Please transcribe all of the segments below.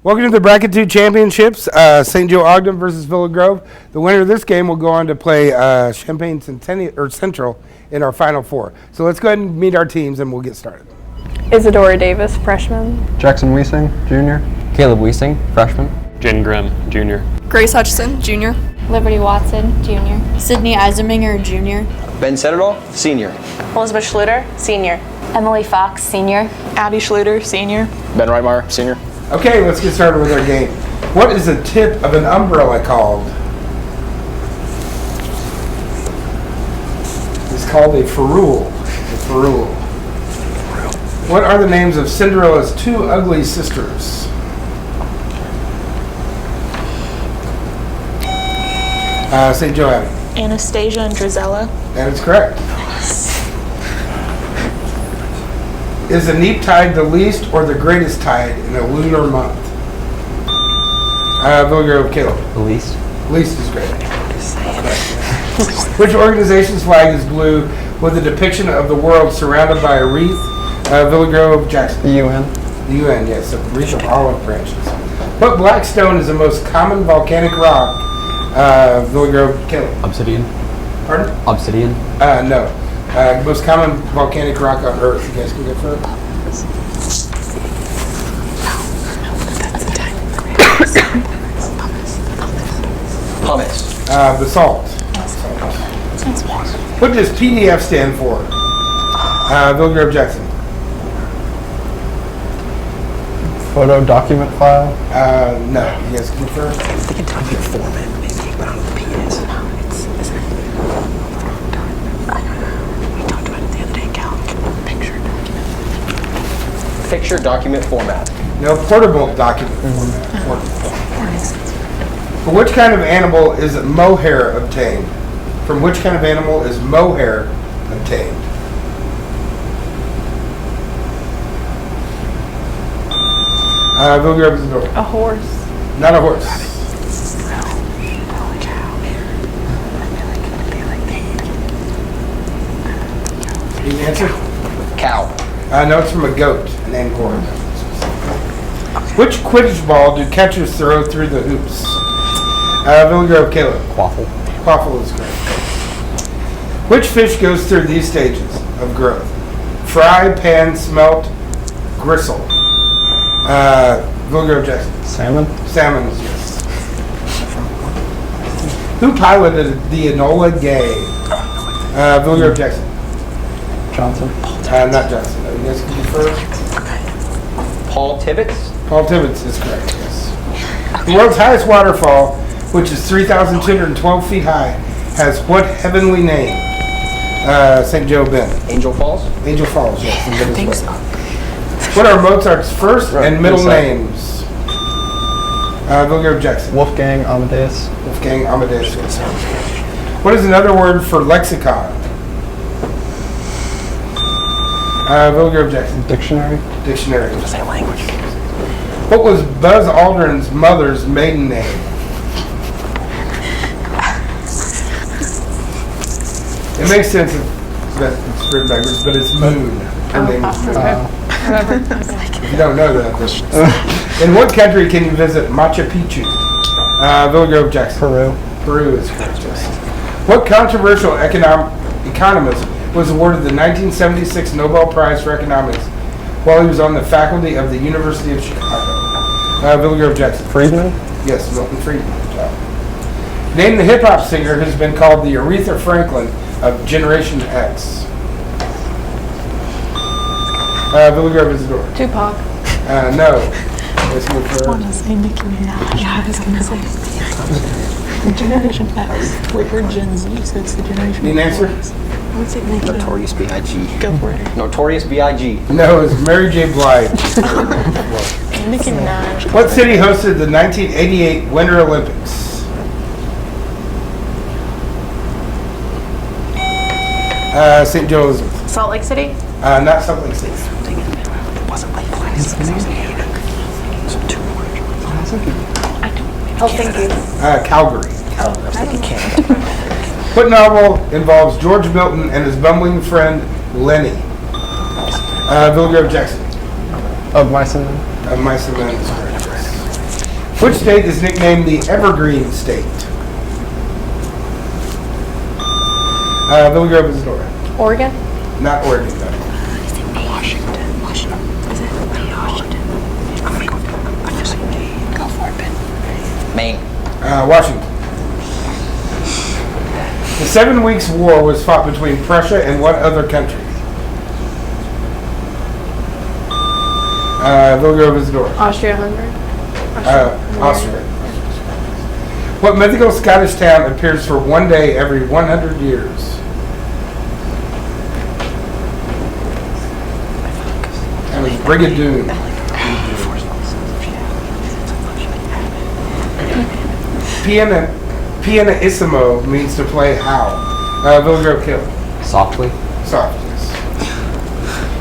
Welcome to the Bracket 2 Championships, St. Joe-Ogden versus Villa Grove. The winner of this game will go on to play Champaign Central in our Final Four. So let's go ahead and meet our teams and we'll get started. Isadora Davis, freshman. Jackson Wiesing, junior. Caleb Wiesing, freshman. Jen Grimm, junior. Grace Hutchison, junior. Liberty Watson, junior. Sydney Eisenminger, junior. Ben Setterdahl, senior. Elizabeth Schluter, senior. Emily Fox, senior. Abby Schluter, senior. Ben Reitmeyer, senior. Okay, let's get started with our game. What is the tip of an umbrella called? It's called a ferrule. A ferrule. What are the names of Cinderella's two ugly sisters? St. Joe Abbey. Anastasia and Drizella. That is correct. Is the neap tide the least or the greatest tide in a lunar month? Villa Grove, Caleb. The least. Least is great. Which organization's flag is blue with a depiction of the world surrounded by a wreath? Villa Grove, Jackson. The UN. The UN, yes, a wreath of olive branches. What black stone is the most common volcanic rock? Villa Grove, Caleb. Obsidian. Pardon? Obsidian. No. Most common volcanic rock on Earth. You guys can go first. Pumice. Basalt. What does PDF stand for? Villa Grove, Jackson. Photo document file. No. You guys can go first. They can tell me your format, maybe, but I don't know what the P is. Picture document format. No, portable document format. Portable. From which kind of animal is mohair obtained? From which kind of animal is mohair obtained? Villa Grove, Isadora. A horse. Not a horse. Need an answer? Cow. No, it's from a goat, an angora. Which Quidditch ball do catchers throw through the hoops? Villa Grove, Caleb. Quaffle. Quaffle is correct. Which fish goes through these stages of growth? Fry, pan, smelt, gristle. Villa Grove, Jackson. Salmon. Salmon is yes. Who piloted the Enola Gay? Villa Grove, Jackson. Johnson. Not Johnson. No, you guys can be first. Paul Tibbets. Paul Tibbets is correct, yes. The world's highest waterfall, which is 3,212 feet high, has what heavenly name? St. Joe Ben. Angel Falls. Angel Falls, yes. I think so. What are Mozart's first and middle names? Villa Grove, Jackson. Wolfgang Amadeus. Wolfgang Amadeus. Yes. What is another word for lexicon? Villa Grove, Jackson. Dictionary. Dictionary. Say language. What was Buzz Aldrin's mother's maiden name? It makes sense that it's written backwards, but it's Moon. Her name is Moon. If you don't know that. In what country can you visit Machu Picchu? Villa Grove, Jackson. Peru. Peru is correct, yes. What controversial economist was awarded the 1976 Nobel Prize for Economics while he was on the faculty of the University of Chicago? Villa Grove, Jackson. Friedman. Yes, Milton Friedman. Good job. Name the hip-hop singer who's been called the Aretha Franklin of Generation X. Villa Grove, Isadora. Tupac. No. Let's go for I want to say Nicki Minaj. Yeah, I was going to say Generation X. We heard Gen Z, so it's the Generation Need an answer? I would say Nicki Minaj. Notorious B.I.G. Go for it. Notorious B.I.G. No, it's Mary J. Blige. Nicki Minaj. What city hosted the 1988 Winter Olympics? St. Joe, Elizabeth. Salt Lake City. Not Salt Lake City. Oh, thank you. Calgary. I was thinking Canada. What novel involves George Milton and his bumbling friend Lenny? Villa Grove, Jackson. Of Mice and Men. Mice and Men is correct. Which state is nicknamed the Evergreen State? Billy Grove, Isadora. Oregon? Not Oregon, though. Maine. Washington. The 7 Weeks' War was fought between Prussia and what other country? Billy Grove, Isadora. Austria-Hungary? Austria. What mythical Scottish town appears for one day every 100 years? That was Brigadoon. Pianissimo means to play how? Billy Grove Kill. Softly. Soft, yes.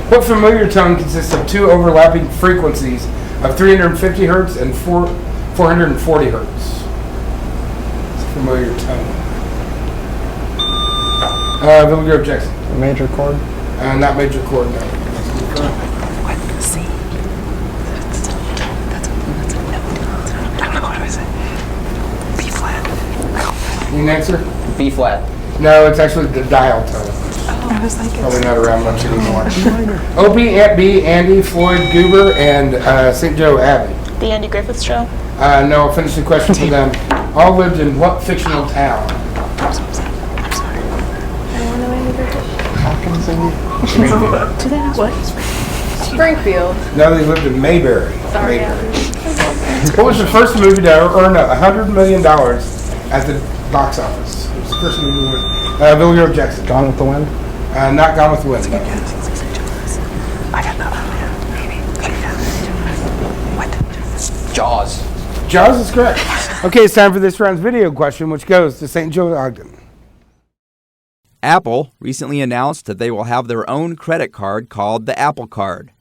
What familiar tone consists of two overlapping frequencies of 350 hertz and 440 hertz? It's a familiar tone. Billy Grove Jackson. A major chord. Not major chord, no. Need an answer? B flat. No, it's actually the dial tone. I was like, Probably not around much anymore. Opie, Aunt B, Andy, Floyd, Goober, and St. Joe Abbey. The Andy Griffith Show. No, I'll finish the question for them. All lived in what fictional town? I'm sorry. Anyone know any Griffith? Hawkins and Do they not what? Springfield. No, they lived in Mayberry. Sorry, Mayberry. Abby. What was the first movie to earn $100 million at the box office? It was the first movie to win. Billy Grove Jackson. Gone with the Wind. Not Gone with the Wind. No. I got nothing. What? Jaws. Jaws is correct. Okay, it's time for this round's video question, which goes to St. Joseph-Ogden. Apple recently announced that they will have their own credit card called the Apple Card.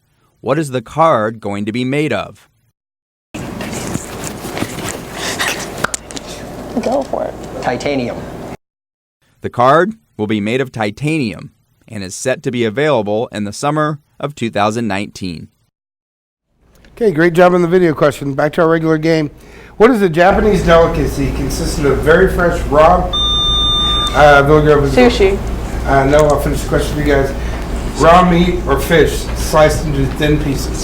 What is the card going to be made of? Go for it. Titanium. The card will be made of titanium and is set to be available in the summer of 2019. Okay, great job on the video question. Back to our regular game. What is a Japanese delicacy consisting of very fresh raw... Billy Grove is Sushi. No, I'll finish the question for you guys. Raw meat or fish sliced into thin pieces.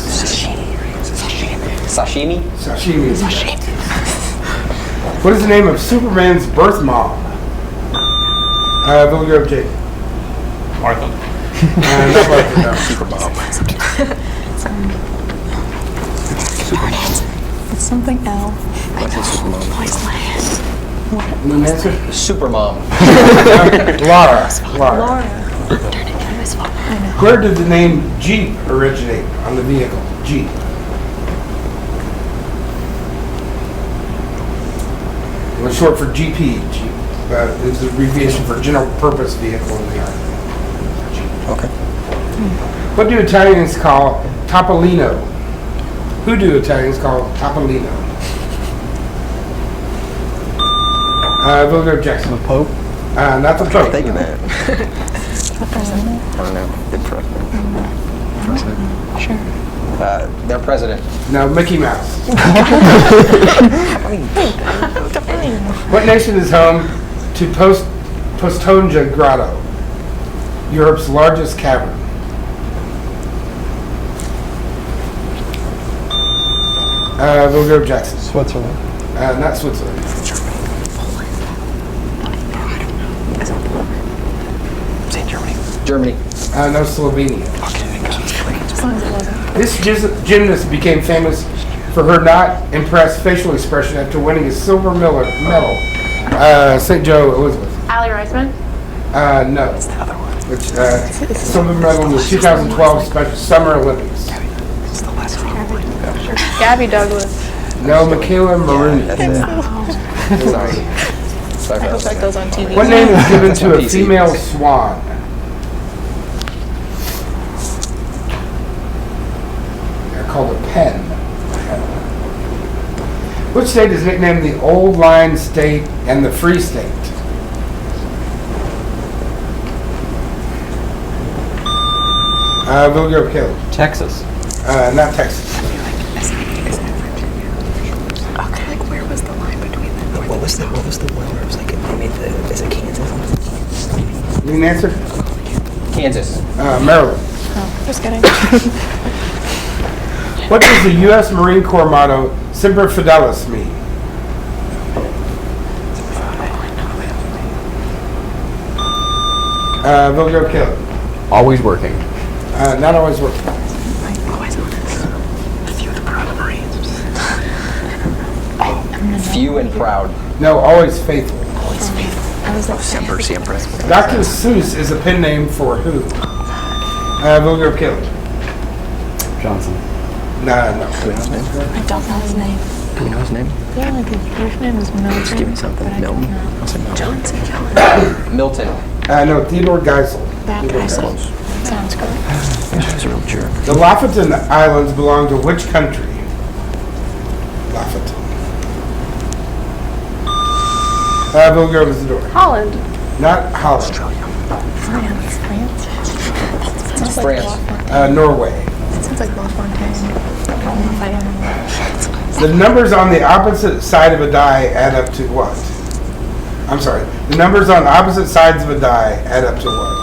Sashimi. Sashimi. Is what is the name of Superman's birth mom? Billy Grove Jake. Martha. Not Martha, no. It's something else. Need an answer? Supermom. Laura. Laura. Where did the name Jeep originate on the vehicle? Jeep. It was short for GP. Jeep. It was an abbreviation for General Purpose Vehicle in the Army. Okay. What do Italians call Topolino? Who do Italians call Topolino? Billy Grove Jackson. The Pope. Not the Pope. Thinking that. I don't know. The president. Sure. Their president. No, Mickey Mouse. What nation is home to Postonja Grotto, Europe's largest cavern? Billy Grove Jackson. Switzerland. Not Switzerland. Say Germany. Germany. No, Slovenia. As long as it wasn't. This gymnast became famous for her not impressed facial expression after winning a silver medal. St. Joe Elizabeth. Allie Reisman. No. What's the other one? Which silver medal in the 2012 Special Summer Olympics. It's the last one. Gabby Douglas. No, Michaela Maroon. Sorry. Sorry I hope that goes on TV. What name is given to a PC. female swan? They're called a pen. Which state is nicknamed the Old Line State and the Free State? Billy Grove Caleb. Texas. Not Texas. What was the one where it was like they made the is it Kansas? You need an answer? Kansas. Maryland. Just kidding. What does the U.S. Marine Corps motto "Semper Fidelis" mean? Vilgrove Caleb. Always working. Not always working. Always honest. Few and proud of Marines. Few and proud. No, always faithful. Always faithful. I was like, Semper, siempre. Dr. Seuss is a pen name for who? Vilgrove Caleb. Johnson. No. Do we know his name? I don't know his name. Do we know his name? Yeah, like his first name is Milton. Just give me something. but I Milton. don't know. I'll say Milton. Johnson. Milton. No, Theodore Geisel. That guy sounds good. He's a real jerk. The Lofoten Islands belong to which country? Lofoten. Vilgrove is the door. Holland. Not Holland. France. Sounds like France. LaFontaine. Norway. It sounds like LaFontaine. I don't know if I don't know. The numbers on the opposite side of a die add up to what? I'm sorry. The numbers on opposite sides of a die add up to what?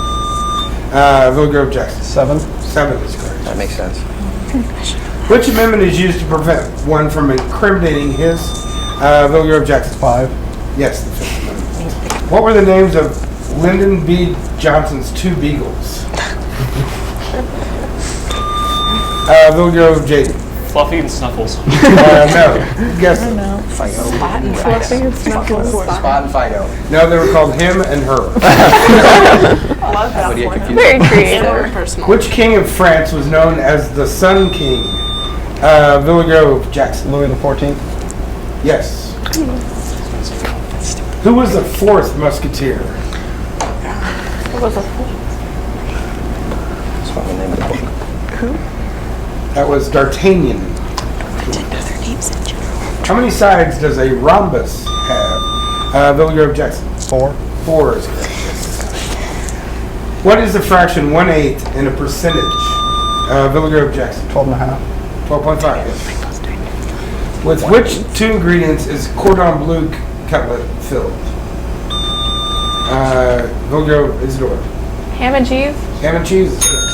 Vilgrove Jackson. 7. 7 is correct. That makes sense. Which amendment is used to prevent one from incriminating his? Vilgrove Jackson. 5. Yes, the Fifth Amendment. What were the names of Lyndon B. Johnson's 2 beagles? Vilgrove Jaden. Fluffy and Snuffles. No. Guess. Figo. Spot and Snuffles. Spot and Figo. No, they were called him and her. Would you get confused? Very creative. Personal. Which king of France was known as the Sun King? Vilgrove Jackson. Louis XIV. Yes. Who was the 4th musketeer? What was it? That's what the name of the book. That was D'Artagnan. Didn't know their names in general. How many sides does a rhombus have? Vilgrove Jackson. 4. 4 is correct. What is the fraction 1/8 in a percentage? Vilgrove Jackson. 12.5. 12.5. Yes. With which 2 ingredients is cordon bleu cutlet filled? Vilgrove Isidore. Ham and cheese. Ham and cheese is correct.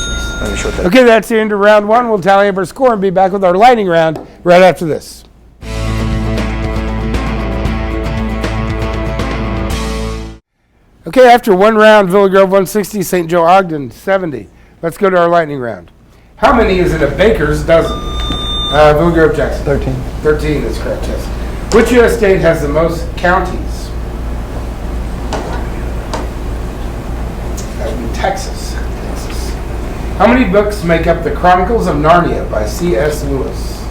Let me show that. Okay, that's the end of round 1. We'll tally up our score and be back with our lightning round right after this. Okay, after one round, Vilgrove 160, St. Joe-Ogden 70. Let's go to our lightning round. How many is in a baker's dozen? Vilgrove Jackson. 13. 13 is correct, yes. Which U.S. state has the most counties? That would be Texas. How many books make up the Chronicles of Narnia by C.S. Lewis?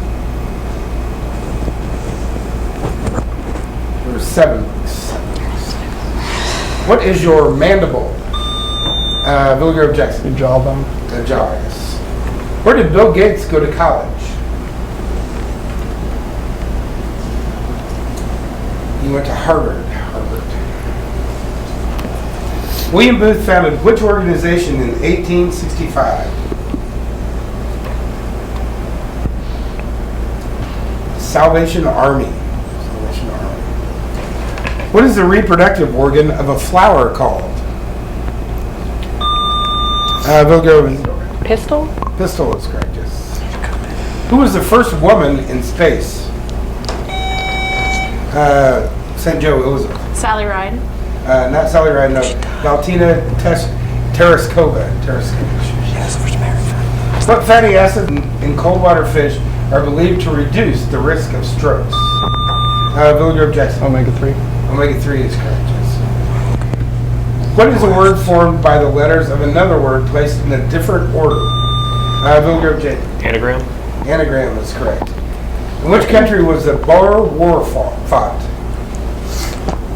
There are 7 books. What is your mandible? Vilgrove Jackson. Your jawbone. The jaw, yes. Where did Bill Gates go to college? He went to Harvard. William Booth founded which organization in 1865? Salvation Army. Salvation Army. What is the reproductive organ of a flower called? Vilgrove. Pistol. Pistol is correct, yes. Who was the first woman in space? St. Joe, Elizabeth. Sally Ride. Not Sally Ride, no. Valentina Tereskova. Yes, first American. What fatty acid in cold water fish are believed to reduce the risk of strokes? Vilgrove Jackson. Omega-3. Omega-3 is correct, yes. What is a word formed by the letters of another word placed in a different order? Vilgrove Jackson. Anagram. Anagram is correct. In which country was the Boer War fought?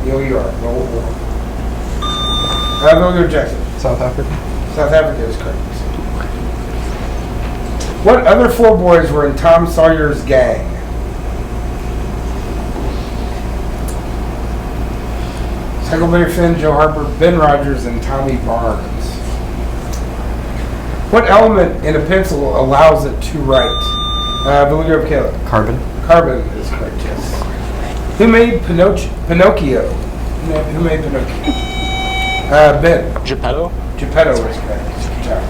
B-O-U-R. Boer War. Vilgrove Jackson. South Africa. South Africa is correct. What other 4 boys were in Tom Sawyer's gang? Huckleberry Finn, Joe Harper, Ben Rogers, and Tommy Barnes. What element in a pencil allows it to write? Vilgrove Caleb. Carbon. Carbon is correct, yes. Who made Pinocchio? Who made Pinocchio? Ben. Geppetto? Geppetto is correct. Good job.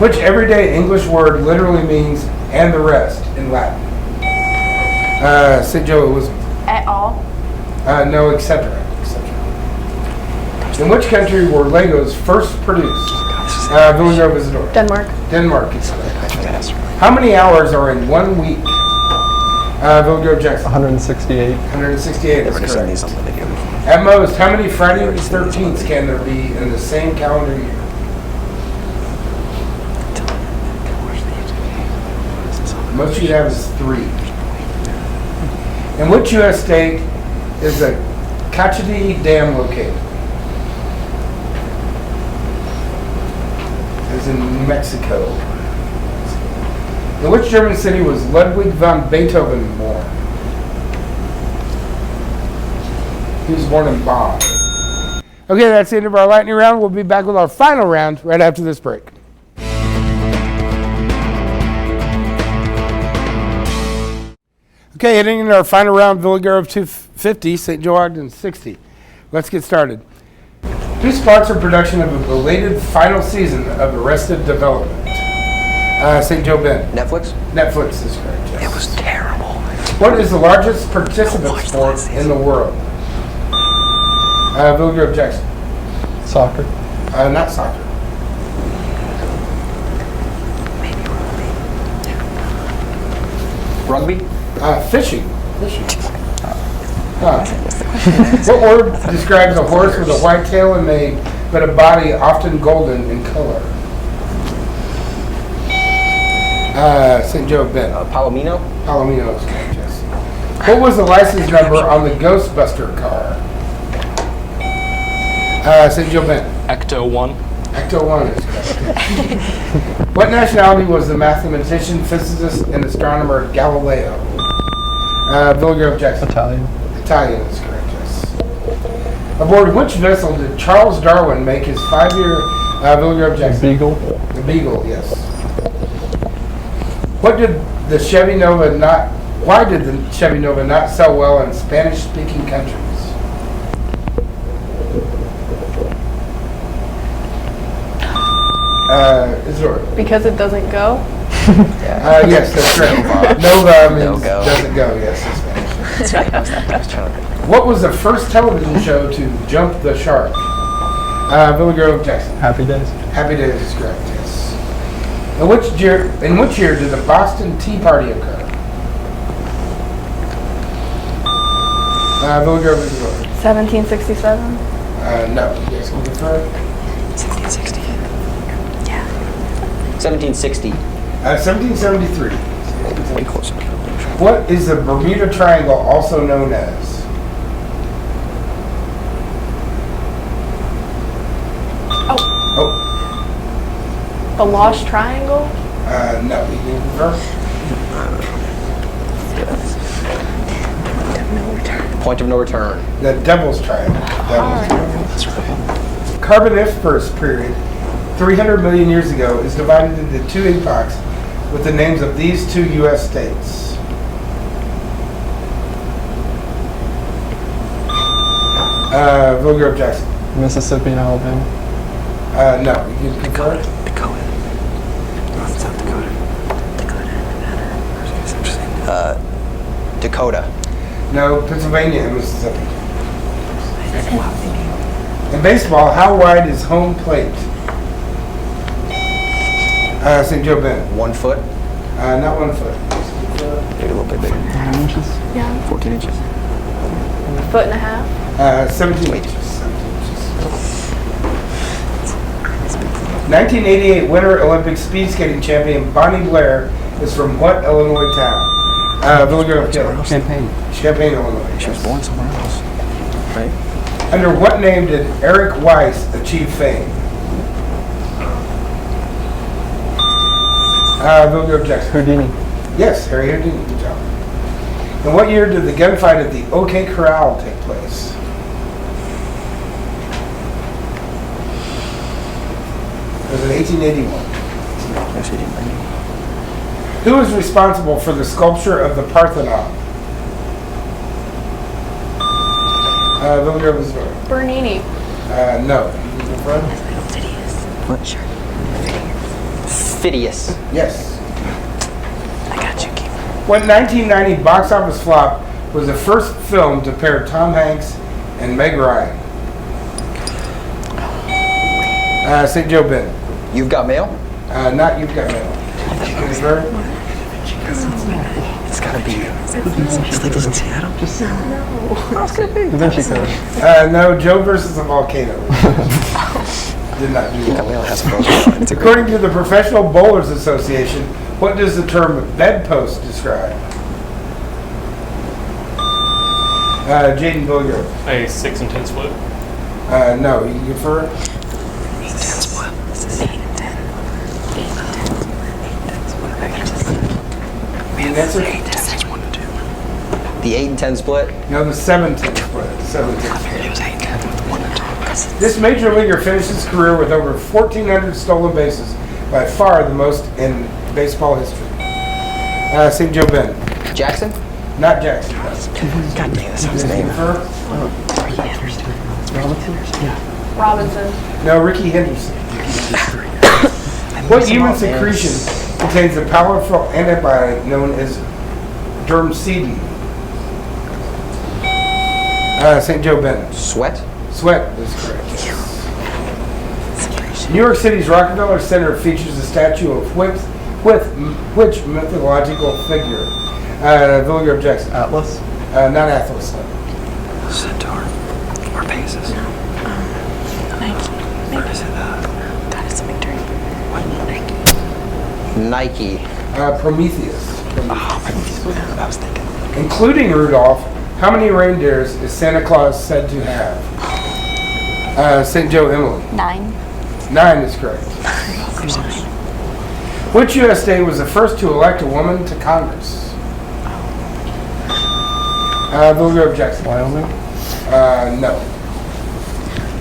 Which everyday English word literally means "and the rest" in Latin? St. Joe, it was At all? no, etc. In which country were Legos first produced? Villanova Isidore. Denmark. Denmark is correct. How many hours are in 1 week? Villanova Jackson. 168. 168 is Never seen these correct. on the video. At most, how many Friday the 13th can there be in the same calendar year? Most you'd have is 3. In which U.S. state is the Cachety Dam located? It's in New Mexico. In which German city was Ludwig van Beethoven born? He was born in Bonn. Okay, that's the end of our lightning round. We'll be back with our final round right after this break. Okay, heading into our final round, Villa Grove 250, St. Joe-Ogden 60. Let's get started. Who sponsored production of a belated final season of Arrested Development? St. Joe Ben. Netflix? Netflix is correct. Yes. It was terrible. What is the largest participant sport in the world? Villa Grove Jackson. Soccer. Not soccer. Rugby? Fishing. What word describes a horse with a white tail and mane, but a body often golden in color? St. Joe Ben. Palomino? Palomino is correct, yes. What was the license number on the Ghostbuster car? St. Joe Ben. Ecto 1. Ecto 1 is correct. What nationality was the mathematician, physicist, and astronomer Galileo? Villa Grove Jackson. Italian. Italian is correct, yes. Aboard which vessel did Charles Darwin make his 5-year Villa Grove Jackson? Beagle. The Beagle, yes. Why did the Chevy Nova not sell well in Spanish-speaking countries? Isidore. Because it doesn't go? Yes, that's correct. Nova means No-go. doesn't go, yes, in Spanish. That's right. I was trying to What was the first television show to jump the shark? Villa Grove Jackson. Happy Days. Happy Days is correct, yes. In which year did the Boston Tea Party occur? Villa Grove is yours. 1767? No. You guys can confirm? 1760. Yeah. 1760. 1773. Way closer. What is the Bermuda Triangle also known as? Oh. The Lost Triangle? No. You can confirm? Point of no return. The Devil's Triangle. That's right. Carboniferous period, 300 million years ago, is divided into 2 epochs with the names of these 2 U.S. states. Villa Grove Jackson. Mississippi and Alabama. No, you can confirm? Dakota. North South Dakota. Dakota. No, Pennsylvania and Mississippi. In baseball, how wide is home plate? St. Joe Ben. 1 foot. Not 1 foot. Maybe a little bit bigger. 9 inches. Yeah. 14 inches. A foot and a half? 17 inches. 1988 Winter Olympic speed skating champion Bonnie Blair is from what Illinois town? Villa Grove, Champagne. Champaign, Illinois. She was born somewhere else. Right? Under what name did Eric Weiss achieve fame? Villa Grove Jackson. Houdini. Yes, Harry Houdini. Good job. In what year did the gunfight at the OK Corral take place? It was in 1881. Yes, he didn't bring me. Who is responsible for the sculpture of the Parthenon? Villarreal, Missouri. Bernini. No. You can confirm? What? Sure. Phidias. Yes. I got you, Keith. What 1990 box office flop was the first film to pair Tom Hanks and Meg Ryan? St. Joe Ben. You've Got Mail? Not You've Got Mail. Confirm? It's gotta be. Just like this in Seattle? Just Then she said, No, Joe versus a volcano. Did not do Got that. Mail has both. It's a great. According to the Professional Bowlers Association, what does the term bedpost describe? Jaden Villiger. a 6 and 10 split. No, you can confer? 8 and 10 split. This is 8 and 10. 8 and 10. 8 and 10 split. I got this. Man, that's 8 and 10. That's 1 and 2. The 8 and 10 split? No, the 7-10 split. 7-10. I figured it was 8 and 10 with 1 and 2. This major leaguer finished his career with over 1,400 stolen bases, by far the most in baseball history. St. Joe Ben. Jackson? Not Jackson. God dang, that sounds name. Confirm? Robinson. No, Ricky Henderson. What human secretion contains a powerful antibiotic known as dermcidin? St. Joe Ben. Sweat? Sweat is correct. New York City's Rockefeller Center features a statue of which mythological figure? Villiger objects. Atlas. Not Atlas. Centaur. Or Pegasus. Nike. Or is it, God, it's something dirty. what? Nike. Prometheus. Oh, I was thinking. Including Rudolph, how many reindeers is Santa Claus said to have? St. Joe Emily. 9. 9 is correct. Which U.S. state was the first to elect a woman to Congress? Villiger objects. Wyoming. No.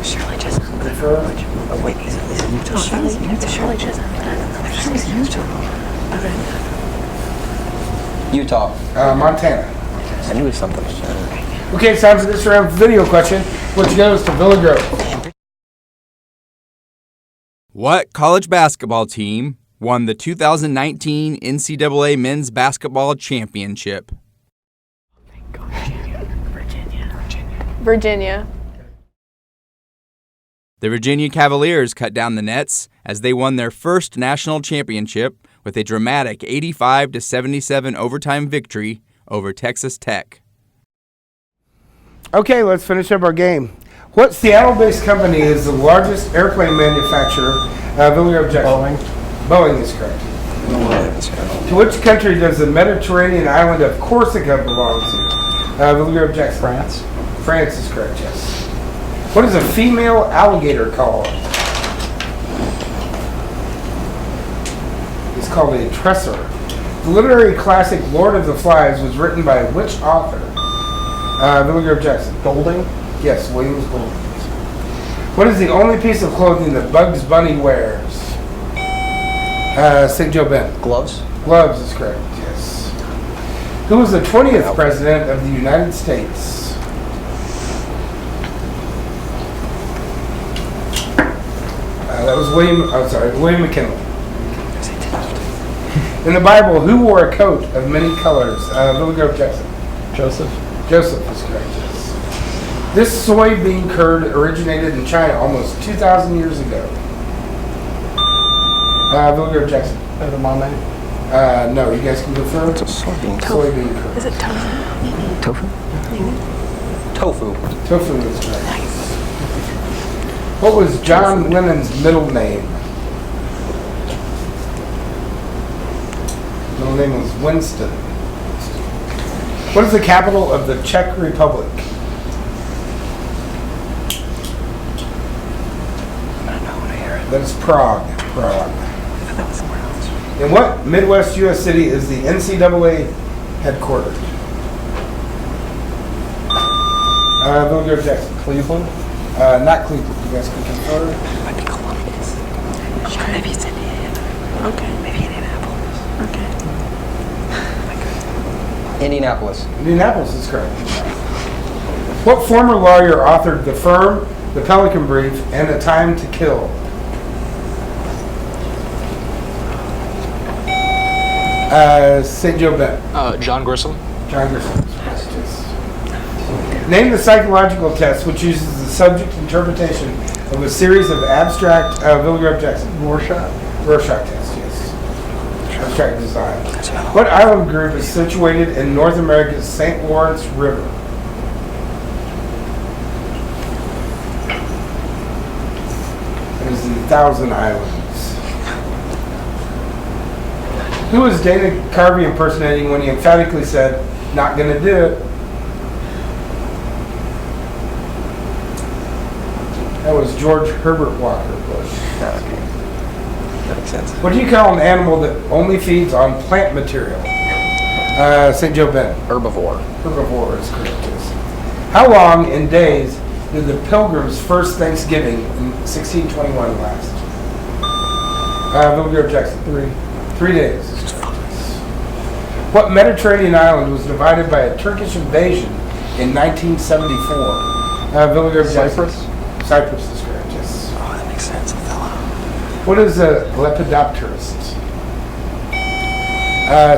Shirley Chisholm. Confirm? Oh, wait, is it Utah? Shirley Chisholm. Utah. Montana. I knew it was something. Okay, it's time for this round video question, which goes to Villiger. What college basketball team won the 2019 NCAA Men's Basketball Championship? Virginia. The Virginia Cavaliers cut down the nets as they won their first national championship with a dramatic 85-77 overtime victory over Texas Tech. Okay, let's finish up our game. What Seattle-based company is the largest airplane manufacturer? Villiger objects. Boeing. Boeing is correct. To which country does the Mediterranean island of Corsica belong to? Villiger objects. France. France is correct, yes. What is a female alligator called? It's called a tresser. The literary classic Lord of the Flies was written by which author? Villiger objects. Golding. Yes, Williams Golding. What is the only piece of clothing that Bugs Bunny wears? St. Joe Ben. Gloves? Gloves is correct, yes. Who was the 20th president of the United States? That was William McKinley. In the Bible, who wore a coat of many colors? Villiger Jackson. Joseph. Joseph is correct, yes. This soybean curd originated in China almost 2,000 years ago. Villiger Jackson. Edamame. No, you guys can confirm? It's a soybean. Soybean curd. Is it tofu? Tofu? Tofu. Tofu is correct. What was John Lennon's middle name? Middle name was Winston. What is the capital of the Czech Republic? I don't know when I hear it. That is Prague. Prague. I thought that was somewhere else. In what Midwest U.S. city is the NCAA headquartered? Villiger Jackson. Cleveland. Not Cleveland. You guys can confirm? Might be Columbus. Maybe it's Indiana. Okay. Maybe Indianapolis. Okay. Indianapolis. Indianapolis is correct. What former lawyer authored The Firm, The Pelican Brief, and A Time to Kill? St. Joe Bennett. John Grissom. John Grissom. Name the psychological test which uses the subject interpretation of a series of abstract Villa Jackson. Rorschach. Rorschach test, yes. Abstract design. What island group is situated in North America's St. Lawrence River? It is the Thousand Islands. Who was Dana Carvey impersonating when he emphatically said, "Not gonna do it"? That was George Herbert Walker Bush. Okay. That makes sense. What do you call an animal that only feeds on plant material? St. Joe Bennett. Herbivore. Herbivore is correct. Yes. How long in days did the Pilgrims' first Thanksgiving in 1621 last? Bill Jackson. 3 days. What Mediterranean island was divided by a Turkish invasion in 1974? Bill Jackson. Cyprus. Cyprus is correct, yes. Oh, that makes sense. What is a lepidopterist?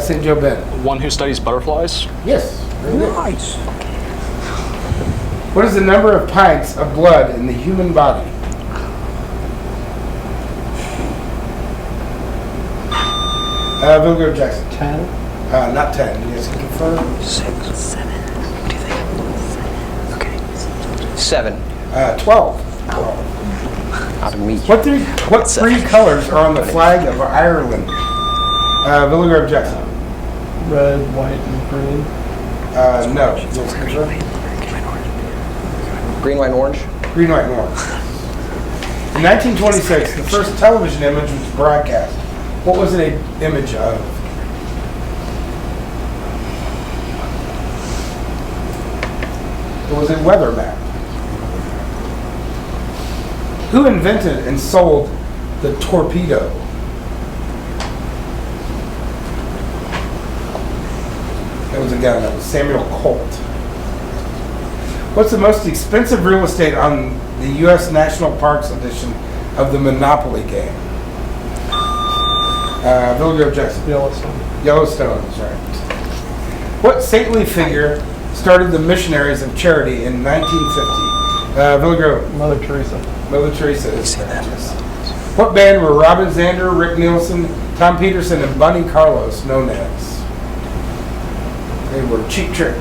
St. Joe Bennett. One who studies butterflies. Yes. Nice. What is the number of pints of blood in the human body? Vilgo Jackson. 10. Not 10. You guys can confirm? 6. 7. What do you think? Okay. 7. 12. Out of meat. What three colors are on the flag of Ireland? Vilgo Jackson. Red, white, and green. No. You guys confirm? Green, white, and orange. Green, white, and orange. In 1926, the first television image was broadcast. What was it an image of? It was a weather map. Who invented and sold the torpedo? That was a guy. That was Samuel Colt. What's the most expensive real estate on the U.S. National Parks edition of the Monopoly game? Vilgo Jackson. Yellowstone. Yellowstone is right. What saintly figure started the Missionaries of Charity in 1950? Vilgo. Mother Teresa. Mother Teresa is correct. What band were Robin Zander, Rick Nielsen, Tom Peterson, and Bunny Carlos known as? They were Cheap Trick.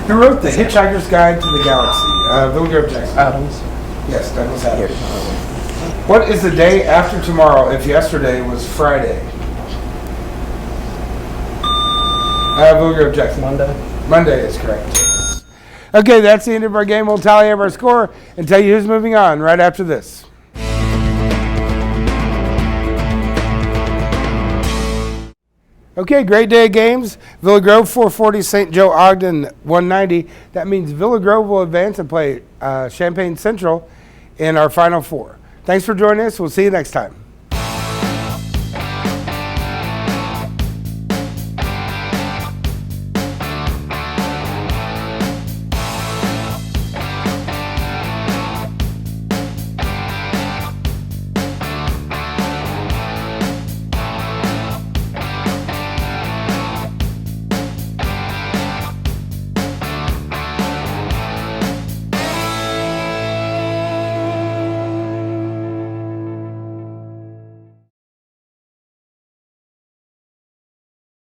Who wrote The Hitchhiker's Guide to the Galaxy? Vilgo Jackson. Adams. Yes, Douglas Adams. What is the day after tomorrow if yesterday was Friday? Vilgo Jackson. Monday. Monday is correct. Okay, that's the end of our game. We'll tally up our score and tell you who's moving on right after this. Okay, great day of games. Villa Grove 440, St. Joe-Ogden 190. That means Villa Grove will advance and play Champaign Central in our Final Four. Thanks for joining us. We'll see you next time.